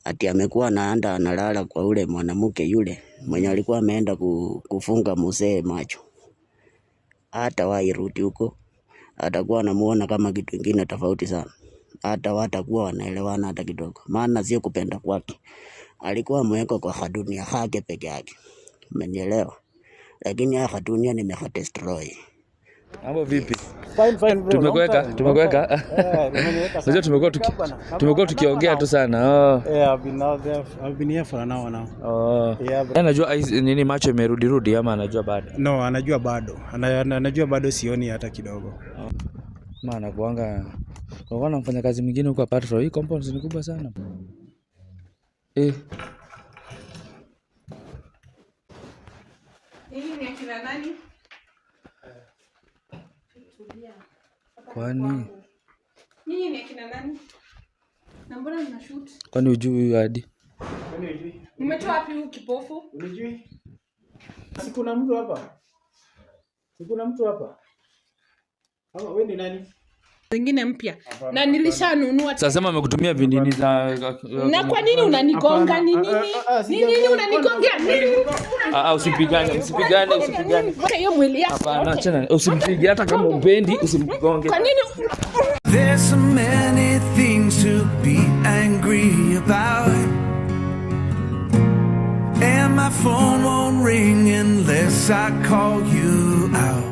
ati amekuwa anaenda analala kwa ule mwanamke yule mwenye alikuwa ameenda kufunga mzee macho. Hata wairudi huko atakuwa anamuona kama kitu kingine tofauti sana. Hata watakuwa wanaelewana hata kidogo, maana sio kupenda kwake, alikuwa ameweka kwa dunia yake peke yake, umenielewa? Lakini haya dunia nimehadestroy. Mambo vipi? Fine bro. Tumekuweka. Unajua tumekuwa tukiongea tu sana. Yeah, I've been here for an hour now. Yeah, bro. Anajua nini macho imerudi ama anajua bado? No, anajua bado. Anajua bado sioni hata kidogo. Maana kuanga mfanya kazi mwingine huko apart from hii compound ni kubwa sana. Hii ni akina nani? Kwani nyinyi ni akina nani? Na mbona mnashoot? Kwani hujui hadi? Kwani hujui? Mmetoa wapi huu kipofu? Unijui? Sikuna mtu hapa. Hawa wewe ni nani? Zingine mpya. Na nilishanunua. Sasa sema amekutumia vinini za na kwa nini unanigonga ni nini? Nini unanigongea? Usipigane. Hiyo mwili yako. Hapana, acha usimpige hata kama upendi usimgonge. Kwa nini? There's so many things to be angry about, and my phone won't ring unless I call you out.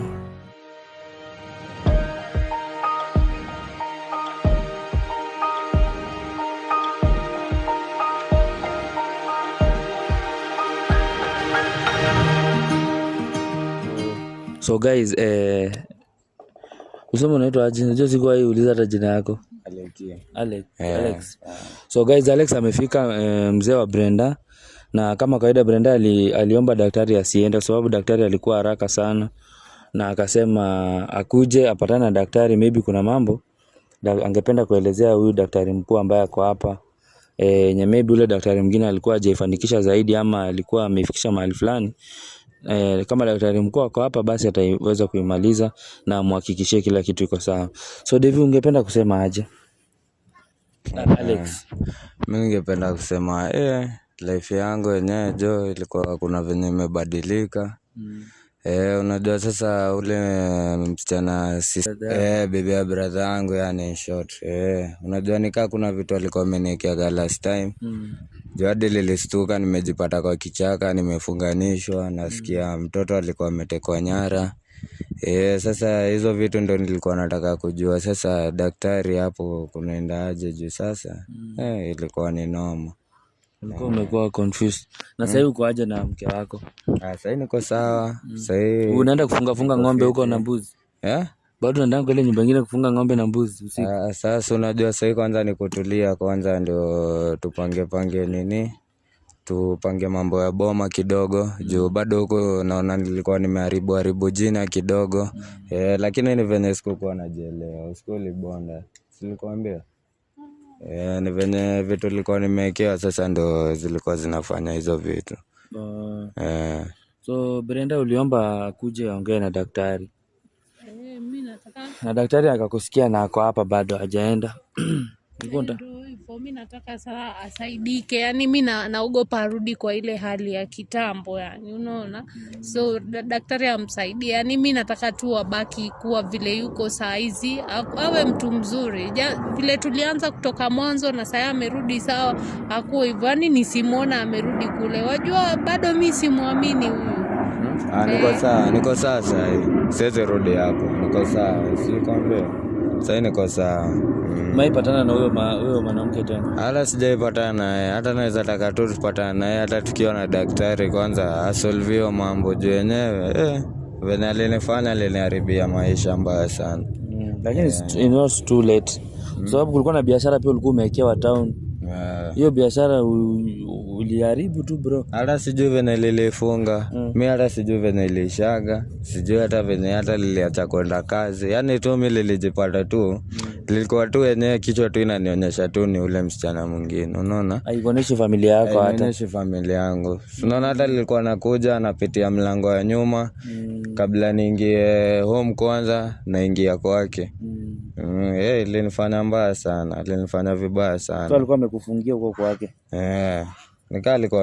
So guys, usema unaitwa aje? Unajua sikuwa hii uliza hata jina yako. Alex. So guys, Alex amefika, mzee wa Brenda, na kama kawaida Brenda aliomba daktari asiende sababu daktari alikuwa haraka sana, na akasema akuje apatane na daktari, maybe kuna mambo angependa kuelezea huyu daktari mkuu ambaye ako hapa. Maybe ule daktari mwingine alikuwa hajaifanikisha zaidi ama alikuwa amefikisha mahali fulani. Kama daktari mkuu ako hapa basi ataweza kuimaliza na muhakikishie kila kitu iko sawa. So Devi, ungependa kusema aje? Alex, mimi ningependa kusema life yangu yenyewe ilikuwa kuna venye imebadilika. Unajua sasa ule msichana bibi ya brother yangu, yani in short. Unajua nikaa kuna vitu alikuwa ameniwekea last time. Hadi nilistuka, nimejipata kwa kichaka, nimefunganishwa, nasikia mtoto alikuwa ametekwa nyara. Sasa hizo vitu ndo nilikuwa nataka kujua. Sasa daktari hapo kunaenda aje juu sasa? Ilikuwa ni noma. Ulikuwa umekuwa confused. Na sasa uko aje na mke wako? Sasa niko sawa. Sasa unaenda kufunga ng'ombe huko na mbuzi? Bado unaenda kwa ile nyumba nyingine kufunga ng'ombe na mbuzi usiku? Sasa unajua sasa kwanza ni kutulia kwanza, ndio tupange mambo ya boma kidogo. Juu bado huko naona nilikuwa nimeharibu jina kidogo. Lakini ni venye sikuwa najielewa. Usikuli bonda. Silikwambia? Ni venye vitu nilikuwa nimewekewa sasa ndo zilikuwa zinafanya hizo vitu. So Brenda, uliomba kuje aongee na daktari. Mimi nataka. Na daktari akakusikia na ako hapa bado hajaenda. Mimi nataka sasa asaidike. Yani mimi naogopa arudi kwa ile hali ya kitambo, yani unaona. So daktari amsaidie. Yani mimi nataka tu abaki kuwa vile yuko saa hizi, awe mtu mzuri. Vile tulianza kutoka mwanzo na sasa amerudi sawa, hakuwa hivyo. Yani nisimuona amerudi kule. Wajua bado mimi simuamini huyu. Niko sawa sasa hivi. Siwezi rudi hapo. Niko sawa. Sikwambia. Sasa niko sawa. Maipatana na huyo mwanamke tena? Hala sijaipatana naye. Hata naweza taka tu tupatane naye hata tukiona daktari kwanza asolve mambo juu yenyewe. Venye aliniharibia maisha mbaya sana. Lakini it was too late. Sababu kulikuwa na biashara pia ulikuwa umewekewa town. Hiyo biashara uliharibu tu bro. Hata sijui venye lilifunga. Mimi hata sijui venye ilishaga. Sijui hata venye hata liliacha kwenda kazi. Yani tu mimi lilijipata tu Ilikuwa tu yenyewe kichwa tu inanionyesha tu ni ule msichana mwingine, unaona? Haionyeshi familia yako hata. Haionyeshi familia yangu. Unaona hata nilikuwa nakuja napitia mlango wa nyuma kabla niingie home kwanza naingia kwake. Ilinifanya mbaya sana, ilinifanya vibaya sana. So alikuwa amekufungia huko kwake. Nikaa alikuwa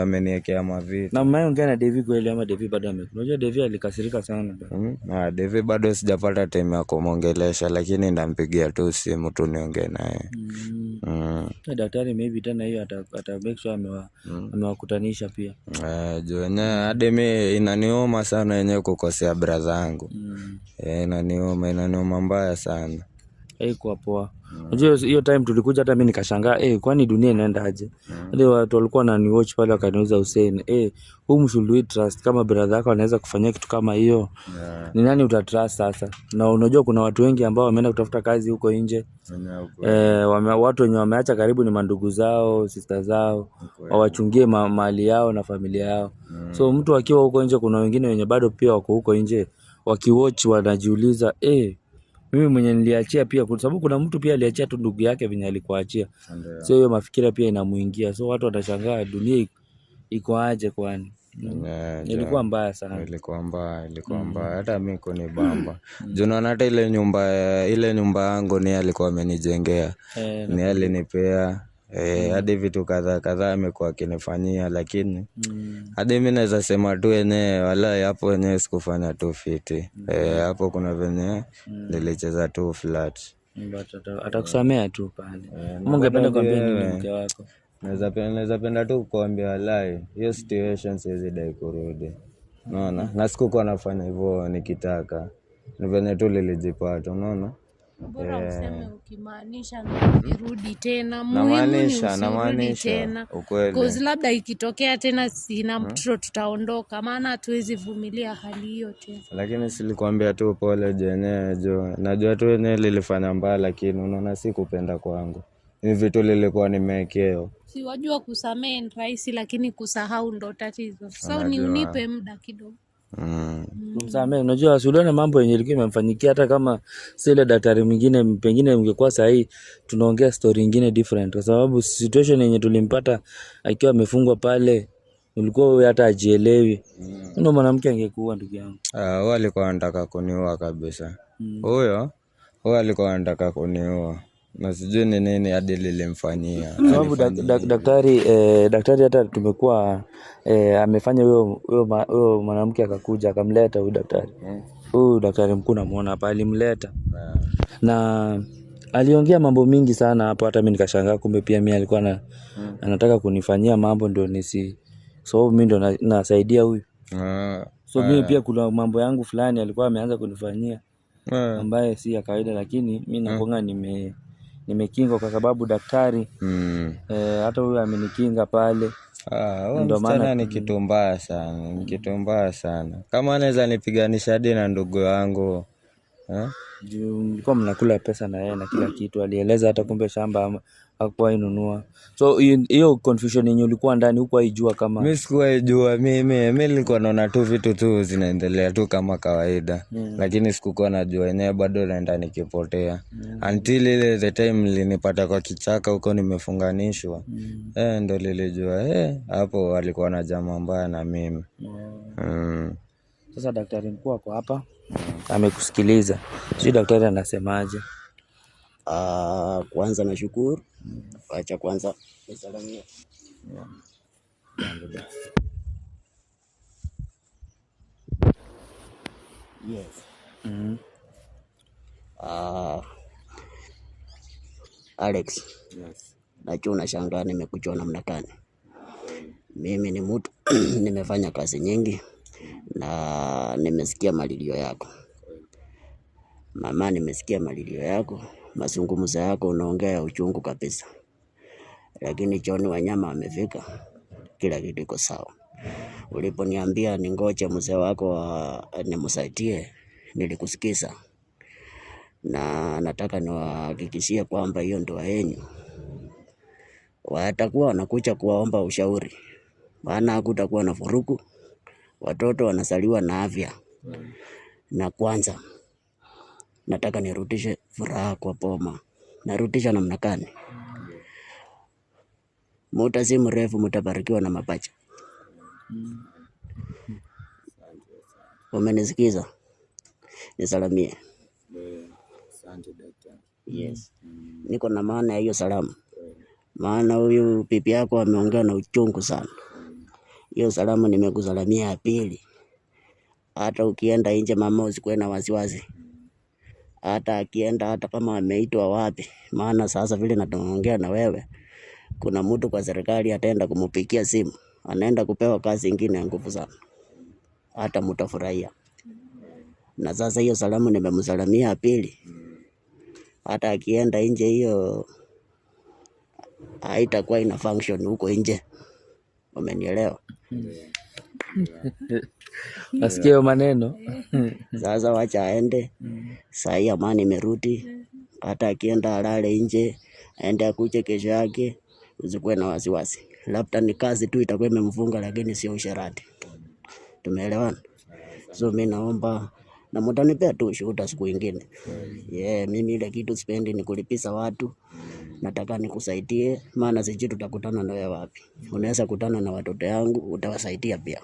ameniwekea mavitu. Na mmeongea na Devi kweli ama Devi bado amekuja? Unajua Devi alikasirika sana. Devi bado sijapata time ya kumwongelesha, lakini ndampigia tu simu tu niongee naye. Daktari maybe tena hiyo ata make sure amewakutanisha pia. Juu yenyewe hadi mimi inaniuma sana yenyewe kukosea brother yangu. Inaniuma mbaya sana. Haikuwa poa. Unajua hiyo time tulikuja hata mimi nikashangaa, kwani dunia inaenda aje? Wale watu walikuwa wananiwatch pale wakaniuliza Hussein, whom should we trust? Kama brother yako anaweza kufanyia kitu kama hiyo, ni nani utatrust sasa? Na unajua kuna watu wengi ambao wameenda kutafuta kazi huko nje. Watu wenye wameacha karibu ni mandugu zao, sister zao, wawachungie mali yao na familia yao. So mtu akiwa huko nje, kuna wengine wenye bado pia wako huko nje, wakiwatch wanajiuliza, mimi mwenye niliachia pia, kwa sababu kuna mtu pia aliachia tu ndugu yake venye alikuachia. So hiyo mafikira pia inamuingia. So watu watashangaa dunia iko aje kwani. Ilikuwa mbaya sana. Ilikuwa mbaya. Hata mimi kuni bamba. Juu naona hata ile nyumba yangu ni alikuwa amenijengea. Ni alinipea. Hadi vitu kadhaa amekuwa akinifanyia, lakini hadi mimi naweza sema tu yenyewe wala hapo wenyewe sikufanya tu fiti. Hapo kuna venye nilicheza tu flat. Atakusamea tu pale. Ungependa kuambia nini mke wako? Naweza penda tu kuambia walai hiyo situation siwezi dai kurudi. Unaona? Na sikuwa nafanya hivyo nikitaka. Ni venye tu lilijipata, unaona? Bora useme ukimaanisha na irudi tena. Namaanisha tena. Cause labda ikitokea tena sina mtoto tutaondoka, maana hatuwezi vumilia hali hiyo tena. Lakini silikwambia tu pole jenyewe jo. Najua tu yenyewe lilifanya mbaya, lakini unaona si kupenda kwangu. Hivi vitu lilikuwa nimekeo. Si wajua kusamehe ni rahisi, lakini kusahau ndo tatizo. So ni unipe muda kidogo. Msamehe. Unajua usione mambo yenye ilikuwa imemfanyikia, hata kama sile daktari mwingine pengine ungekuwa sahihi tunaongea story nyingine different, kwa sababu situation yenye tulimpata akiwa amefungwa pale ulikuwa wewe hata ajielewi. Ndio mwanamke angekuwa ndugu yangu. Wao alikuwa anataka kuniua kabisa. Huyo alikuwa anataka kuniua. Na sijui ni nini hadi lilimfanyia. Sababu daktari hata tumekuwa amefanya huyo mwanamke akakuja akamleta huyo daktari. Huyo daktari mkuu namuona hapa alimleta. Na aliongea mambo mingi sana hapo, hata mimi nikashangaa kumbe pia mimi alikuwa anataka kunifanyia mambo ndio so mimi ndo nasaidia huyu. So mimi pia kuna mambo yangu fulani alikuwa ameanza kunifanyia ambaye si ya kawaida, lakini mimi nakonga nimekinga kwa sababu daktari hata huyu amenikinga pale. Ndio maana ni kitu mbaya sana. Kama anaweza nipiganisha hadi na ndugu yangu. Mlikuwa mnakula pesa na yeye na kila kitu. Alieleza hata kumbe shamba hakuwa inunua. So hiyo confusion yenye ulikuwa ndani huko haijua kama. Mimi sikuwaijua, mimi nilikuwa naona tu vitu tu zinaendelea tu kama kawaida. Lakini sikuwa najua yenyewe bado naenda nikipotea. Until ile the time nilinipata kwa kichaka huko nimefunganishwa. Ndio nilijua hapo alikuwa na jamaa mbaya na mimi. Sasa daktari mkuu ako hapa amekusikiliza. Sio daktari anasemaje? Kwanza nashukuru. Acha kwanza nisalamie. Yes. Alex. Yes. Najua unashangaa nimekuchua namna gani. Mimi ni mtu nimefanya kazi nyingi na nimesikia malilio yako. Mama, nimesikia malilio yako, mazungumzo yako unaongea ya uchungu kabisa. Lakini John Wanyama amefika. Kila kitu iko sawa. Uliponiambia ningoje mzee wako nimsaidie, nilikusikiza. Na nataka niwahakikishie kwamba hiyo ndoa yenu watakuwa wanakuja kuwaomba ushauri. Maana hakutakuwa na vurugu. Watoto wanazaliwa na afya. Na kwanza nataka nirudishe furaha kwa boma. Narudisha namna gani? Muda si mrefu mtabarikiwa na mapacha. Umenisikiza? Nisalamie. Asante daktari. Yes. Niko na maana ya hiyo salamu. Maana huyu pipi yako ameongea na uchungu sana. Hiyo salamu nimekusalamia ya pili. Hata ukienda nje mama usikuwe na wasiwasi. Hata akienda hata kama ameitwa wapi. Maana sasa vile naongea na wewe, kuna mtu kwa serikali ataenda kumupigia simu. Anaenda kupewa kazi nyingine ya nguvu sana. Hata mtafurahia. Na sasa hiyo salamu nimemsalamia ya pili. Hata akienda nje hiyo haitakuwa ina function huko nje. Umenielewa? Nasikia maneno. Sasa wacha aende. Saa hii amani imerudi. Hata akienda alale nje, aende akuje kesho yake, usikuwe na wasiwasi. Labda ni kazi tu itakuwa imemfunga lakini sio usherati. Tumeelewana? So mimi naomba na mtanipea tu ushuhuda siku nyingine. Mimi ile kitu sipendi ni kulipisa watu. Nataka nikusaidie, maana sijui tutakutana na wewe wapi. Unaweza kutana na watoto yangu, utawasaidia pia.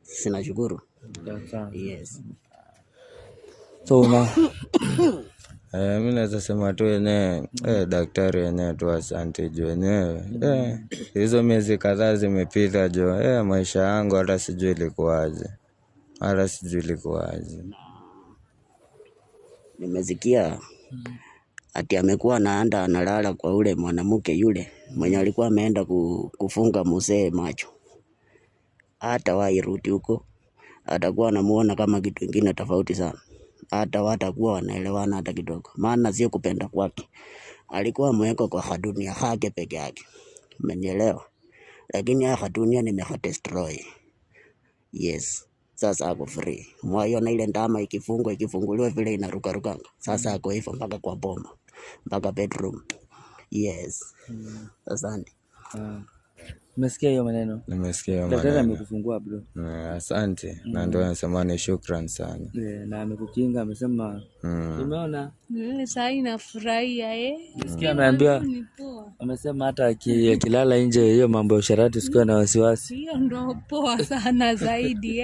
Sinashukuru. Yes. So Mimi naweza sema tu yenyewe daktari yenyewe tu asante juu yenyewe. Hizo miezi kadhaa zimepita juu. Maisha yangu hata sijui ilikuwaje. Nimesikia ati amekuwa anaenda analala kwa ule mwanamke yule mwenye alikuwa ameenda kufunga mzee macho. Hata wairudi huko atakuwa anamuona kama kitu kingine tofauti sana. Hata watakuwa wanaelewana hata kidogo. Maana sio kupenda kwake. Alikuwa ameweka kwa dunia yake peke yake. Umenielewa? Lakini ya dunia nimehadestroy. Yes. Sasa ako free. Mwaiona ile ndama ikifunguliwa vile inaruka. Sasa ako hivyo mpaka kwa boma. Mpaka bedroom. Yes. Asante. Umesikia hiyo maneno? Nimesikia hiyo maneno. Daktari amekufungua bro. Asante. Na ndio nasema ni shukrani sana. Na amekukinga, amesema umeona? Sasa inafurahia Nisikia ameambia, amesema hata akilala nje hiyo mambo ya usharati usikuwe na wasiwasi. Hiyo ndio poa sana zaidi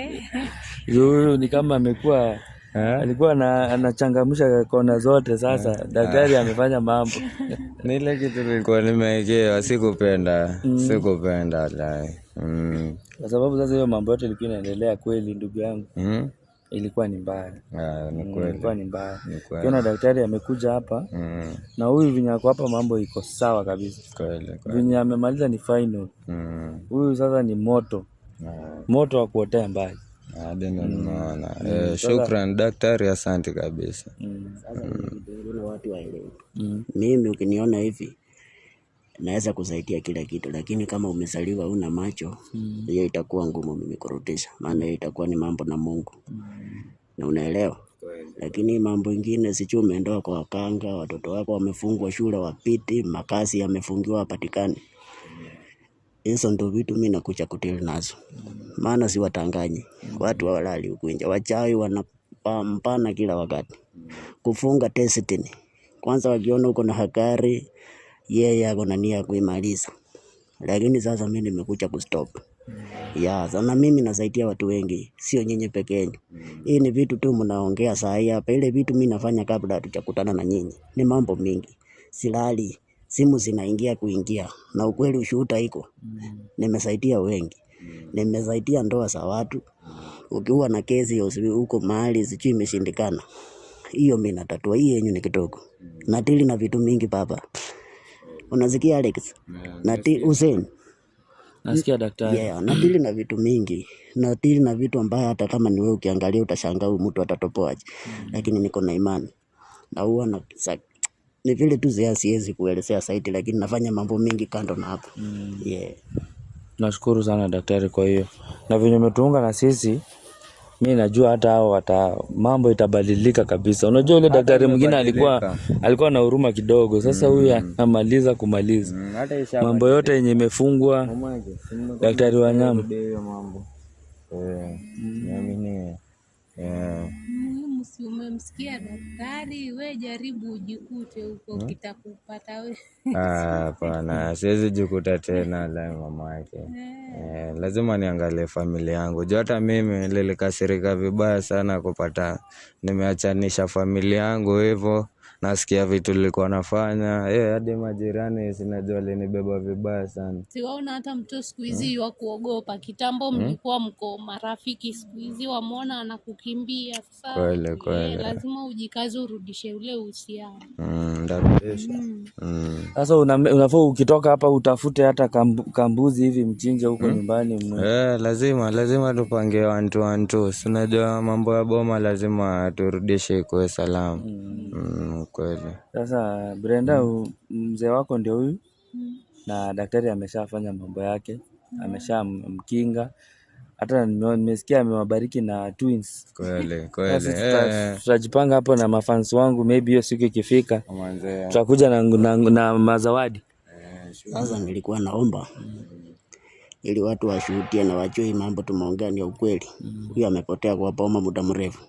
Huyu ni kama amekuwa alikuwa anachangamsha kona zote sasa. Daktari amefanya mambo. Ni ile kitu nilikuwa nimewekewa, sikupenda lai. Kwa sababu sasa hiyo mambo yote ilikuwa inaendelea kweli ndugu yangu. Ilikuwa ni mbaya. Ni kweli. Ilikuwa ni mbaya. Kuna daktari amekuja hapa na huyu vinyako hapa mambo iko sawa kabisa. Kweli. Vinya amemaliza ni final. Huyu sasa ni moto. Moto wa kuotea mbali. Ndio naona. Shukrani daktari, asante kabisa. Sasa ndio watu waelewe. Mimi ukiniona hivi naweza kusaidia kila kitu, lakini kama umesaliwa una macho, hiyo itakuwa ngumu mimi kurudisha. Maana itakuwa ni mambo na Mungu. Na unaelewa? Lakini mambo mengine sijui umeondoa kwa wakanga, watoto wako wamefungwa shule wapiti, makazi yamefungiwa hapatikani. Hizo ndio vitu mimi nakuja kutili nazo. Maana si watanganyi. Watu hawalali huku nje. Wachawi wanapambana kila wakati. Kufunga destiny. Kwanza wakiona uko na hakari, yeye ako na nia kuimaliza. Lakini sasa mimi nimekuja kustop. Sana mimi nasaidia watu wengi, sio nyinyi peke yenu. Hii ni vitu tu mnaongea saa hii hapa. Ile vitu mimi nafanya kabla hatujakutana na nyinyi. Ni mambo mingi. Silali, simu zinaingia kuingia. Na ukweli ushuhuda iko. Nimesaidia wengi. Nimesaidia ndoa za watu. Ukiwa na kesi huko mahali sijui imeshindikana, hiyo mimi natatua. Hii yenyu ni kidogo. Natili na vitu mingi baba. Unasikia Alex? Natili Hussein. Nasikia daktari. Natili na vitu mingi. Natili na vitu ambayo hata kama ni wewe ukiangalia utashangaa huyu mtu atatopoaje. Lakini niko na imani. Na huwa ni vile tu siwezi kuelezea zaidi, lakini nafanya mambo mingi kando na hapo. Nashukuru sana daktari kwa hiyo. Na venye umetuunga na sisi, mimi najua hata hao mambo itabadilika kabisa. Unajua yule daktari mwingine alikuwa na huruma kidogo. Sasa huyu anamaliza kumaliza. Mambo yote yenye imefungwa. Daktari wa nyama. simu, si umemsikia daktari, we jaribu ujikute huko kitakupata we. Hapana, siwezi jikuta tena la mama yake. Lazima niangalie familia yangu. Juu hata mimi nilikasirika vibaya sana kupata nimeachanisha familia yangu hivyo. Nasikia vitu nilikuwa nafanya. Hadi majirani sinajua walinibeba vibaya sana. Siwaona hata mtu siku hizi wa kuogopa. Kitambo mlikuwa mko marafiki, siku hizi wamuona anakukimbia. Sasa Kweli. lazima ujikaze urudishe ule uhusiano. Sasa unafaa ukitoka hapa utafute hata kambuzi hivi mchinje huko nyumbani. Lazima tupange 1-2. Unajua mambo ya boma lazima turudishe ikuwe salama. Kweli. Sasa Brenda, mzee wako ndio huyu na daktari ameshafanya mambo yake, ameshamkinga. Hata nimesikia amewabariki na twins. Kweli. Tutajipanga hapo na mafans wangu, maybe hiyo siku ikifika tutakuja na mazawadi. Sasa nilikuwa naomba ili watu washuhudie na wajue mambo tumeongea ni ukweli. Huyu amepotea kwa boma muda mrefu.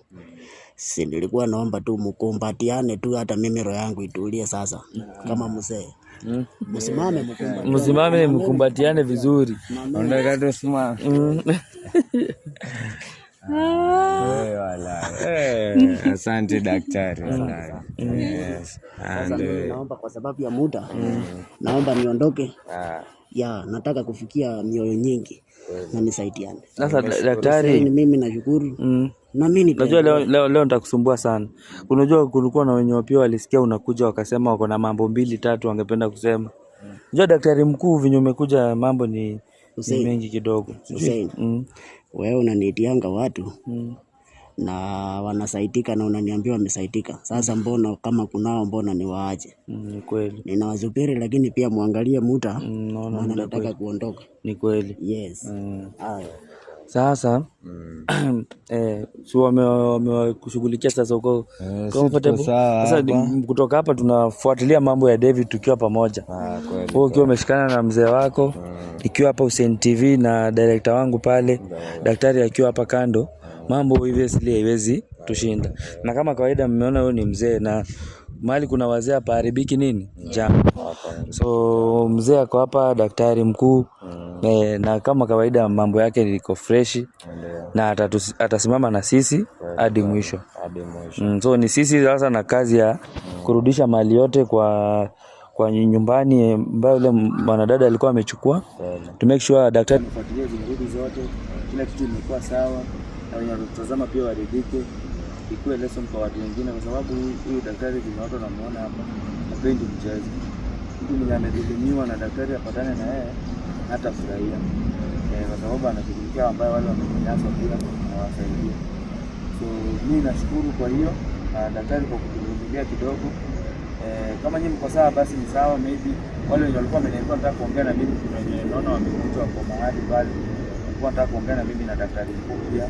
Si nilikuwa naomba tu mkumbatiane tu, hata mimi roho yangu itulie sasa kama mzee. Msimame mkumbatiane vizuri. Unataka tusimame. Asante daktari. Yes. Naomba kwa sababu ya muda. Naomba niondoke. Nataka kufikia mioyo nyingi na nisaidiane. Sasa daktari, mimi nashukuru. Na mimi najua leo nitakusumbua sana. Unajua kulikuwa na wenye pia walisikia unakuja wakasema wako na mambo 2-3 wangependa kusema. Unajua daktari mkuu vinyo umekuja mambo ni mengi kidogo. Wewe unaniitianga watu na wanasaidika na unaniambia wamesaidika. Sasa mbona kama kunao mbona niwaache? Ni kweli. Ninawasubiri lakini pia muangalie muda. Maana nataka kuondoka. Ni kweli. Yes. Sasa si wamekushughulikia sasa uko comfortable. Sasa kutoka hapa tunafuatilia mambo ya David tukiwa pamoja. Wewe ukiwa umeshikana na mzee wako, ikiwa hapa Hussein TV na director wangu pale, daktari akiwa hapa kando, mambo hivi haiwezi tushinda. Na kama kawaida mmeona huyo ni mzee na mahali kuna wazee hapa haribiki nini? Jambo. So mzee ako hapa, daktari mkuu na kama kawaida mambo yake liko fresh na atasimama na sisi hadi mwisho. So ni sisi sasa na kazi ya kurudisha mali yote kwa nyumbani ambayo yule mwanadada alikuwa amechukua. To make sure daktari afuatilie zirudi zote, kila kitu imekuwa sawa na wenye wanatazama pia waridhike. Ikuwe lesson kwa watu wengine kwa sababu huyu daktari watu wanamuona hapa hapendi mchezo. Mtu mwenye amedhulumiwa na daktari apatane na yeye hata furahia. Kwa sababu anashughulikia ambao wale wamenyanyaswa pia na wasaidia. So mimi nashukuru kwa hiyo daktari kwa kutuvumilia kidogo. Kama nyinyi mko sawa basi ni sawa, maybe wale wenye walikuwa wameniambia nataka kuongea na mimi kuna wenye naona wamekuja kwa mahali pale. Walikuwa nataka kuongea na mimi na daktari mkuu pia.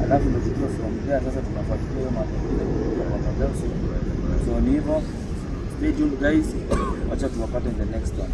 Alafu ndio tukiwa from there sasa tunafuatilia hiyo mambo kwa pamoja. So ni hivyo. Stay tuned guys. Acha tuwapate in the next one.